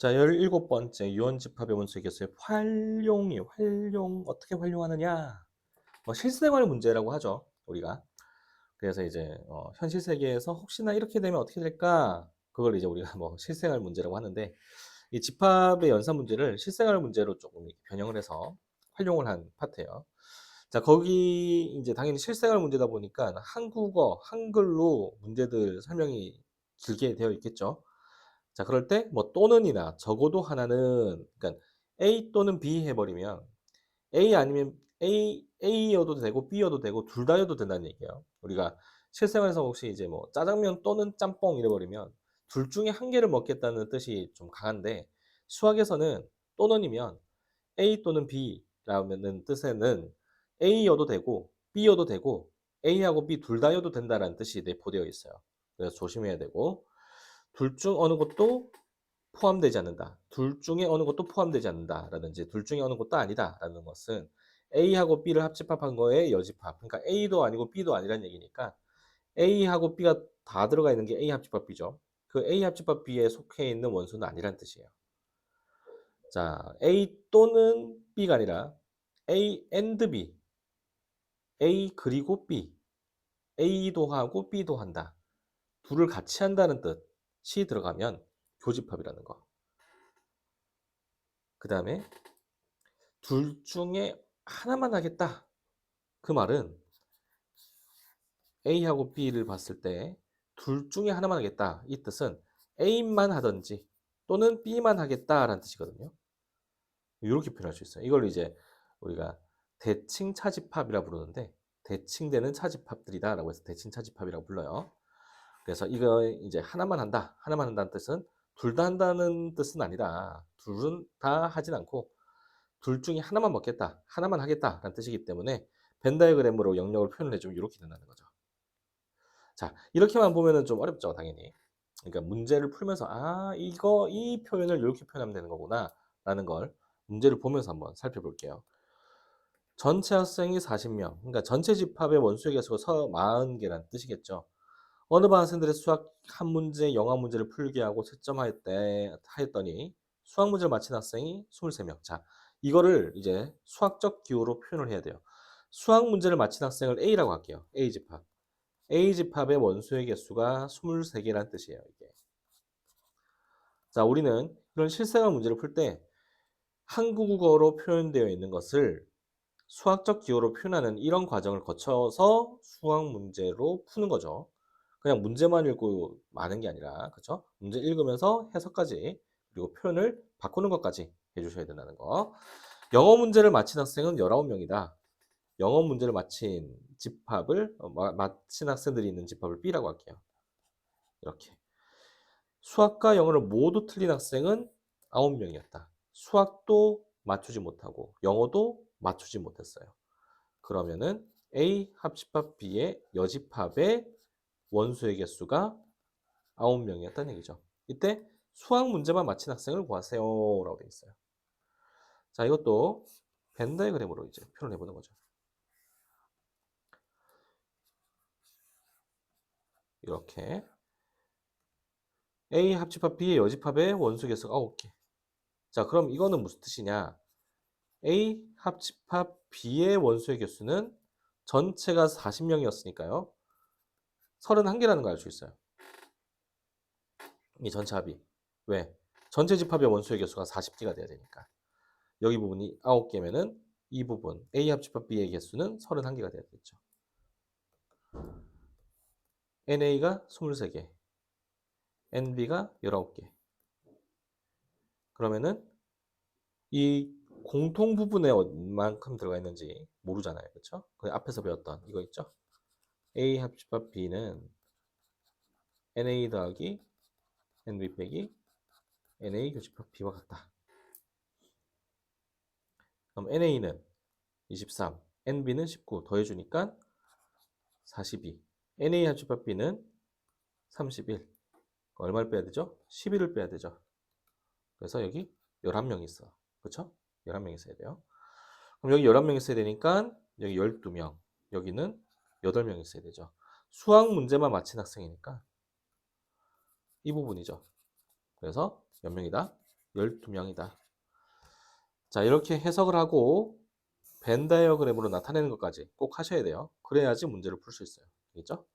자, 17번째 유언집합의 원수의 개수의 활용 어떻게 활용하느냐? 실생활 문제라고 하죠, 우리가. 그래서 이제 현실 세계에서 혹시나 이렇게 되면 어떻게 될까? 그걸 이제 우리가 실생활 문제라고 하는데, 이 집합의 연산 문제를 실생활 문제로 조금 이렇게 변형을 해서 활용을 한 파트예요. 자, 거기 이제 당연히 실생활 문제다 보니까 한국어, 한글로 문제들 설명이 길게 되어 있겠죠. 자, 그럴 때 또는이나 적어도 하나는, 그러니까 A 또는 B 해버리면 A 아니면 A여도 되고 B여도 되고 둘 다여도 된다는 얘기예요. 우리가 실생활에서 혹시 이제 짜장면 또는 짬뽕 이래버리면 둘 중에 한 개를 먹겠다는 뜻이 좀 강한데, 수학에서는 또는이면 A 또는 B라는 뜻에는 A여도 되고 B여도 되고 A하고 B 둘 다여도 된다라는 뜻이 내포되어 있어요. 그래서 조심해야 되고, 둘 중 어느 것도 포함되지 않는다. 둘 중에 어느 것도 포함되지 않는다라든지 둘 중에 어느 것도 아니다라는 것은 A하고 B를 합집합한 거에 여집합. 그러니까 A도 아니고 B도 아니라는 얘기니까 A하고 B가 다 들어가 있는 게 A 합집합 B죠. 그 A 합집합 B에 속해 있는 원수는 아니란 뜻이에요. 자, A 또는 B가 아니라 A and B, A 그리고 B, A도 하고 B도 한다. 둘을 같이 한다는 뜻이 들어가면 교집합이라는 거. 그 다음에 둘 중에 하나만 하겠다. 그 말은 A하고 B를 봤을 때 둘 중에 하나만 하겠다. 이 뜻은 A만 하든지 또는 B만 하겠다라는 뜻이거든요. 이렇게 표현할 수 있어요. 이걸 이제 우리가 대칭 차집합이라 부르는데, 대칭되는 차집합들이다라고 해서 대칭 차집합이라고 불러요. 그래서 이거 이제 하나만 한다. 하나만 한다는 뜻은 둘 다 한다는 뜻은 아니다. 둘은 다 하진 않고 둘 중에 하나만 먹겠다, 하나만 하겠다라는 뜻이기 때문에 벤 다이어그램으로 영역을 표현을 해주면 이렇게 된다는 거죠. 자, 이렇게만 보면은 좀 어렵죠, 당연히. 그러니까 문제를 풀면서 이 표현을 이렇게 표현하면 되는 거구나라는 걸 문제를 보면서 한번 살펴볼게요. 전체 학생이 40명, 그러니까 전체 집합의 원수의 개수가 40개라는 뜻이겠죠. 어느 반 학생들의 수학 한 문제, 영어 문제를 풀게 하고 채점하였더니 수학 문제를 마친 학생이 23명. 자, 이거를 이제 수학적 기호로 표현을 해야 돼요. 수학 문제를 마친 학생을 A라고 할게요. A집합. A집합의 원수의 개수가 23개라는 뜻이에요, 이게. 자, 우리는 이런 실생활 문제를 풀 때 한국어로 표현되어 있는 것을 수학적 기호로 표현하는 이런 과정을 거쳐서 수학 문제로 푸는 거죠. 그냥 문제만 읽고 마는 게 아니라, 그쵸? 문제 읽으면서 해석까지, 그리고 표현을 바꾸는 것까지 해주셔야 된다는 거. 영어 문제를 마친 학생은 19명이다. 영어 문제를 마친 마친 학생들이 있는 집합을 B라고 할게요. 이렇게. 수학과 영어를 모두 틀린 학생은 9명이었다. 수학도 맞추지 못하고 영어도 맞추지 못했어요. 그러면은 A 합집합 B의 여집합의 원수의 개수가 9명이었다는 얘기죠. 이때 수학 문제만 마친 학생을 구하세요 라고 되어 있어요. 자, 이것도 벤 다이어그램으로 이제 표현해 보는 거죠. 이렇게 A 합집합 B의 여집합의 원수 개수가 9개. 자, 그럼 이거는 무슨 뜻이냐? A 합집합 B의 원수의 개수는 전체가 40명이었으니까요. 31개라는 걸 알 수 있어요. 이 전체 합이. 왜? 전체 집합의 원수의 개수가 40개가 돼야 되니까. 여기 부분이 9개면은 이 부분 A 합집합 B의 개수는 31개가 돼야 되겠죠. NA가 23개, NB가 19개. 그러면은 이 공통 부분에 얼만큼 들어가 있는지 모르잖아요. 그렇죠? 그 앞에서 배웠던 이거 있죠? A 합집합 B는 NA 더하기 NB 빼기 NA 교집합 B와 같다. 그럼 NA는 23, NB는 19 더해주니까 42. NA 합집합 B는 31. 얼마를 빼야 되죠? 11을 빼야 되죠. 그래서 여기 11명 있어. 그쵸? 11명 있어야 돼요. 그럼 여기 11명 있어야 되니까 여기 12명. 여기는 8명 있어야 되죠. 수학 문제만 마친 학생이니까 이 부분이죠. 그래서 몇 명이다? 12명이다. 자, 이렇게 해석을 하고 벤 다이어그램으로 나타내는 것까지 꼭 하셔야 돼요. 그래야지 문제를 풀 수 있어요. 알겠죠?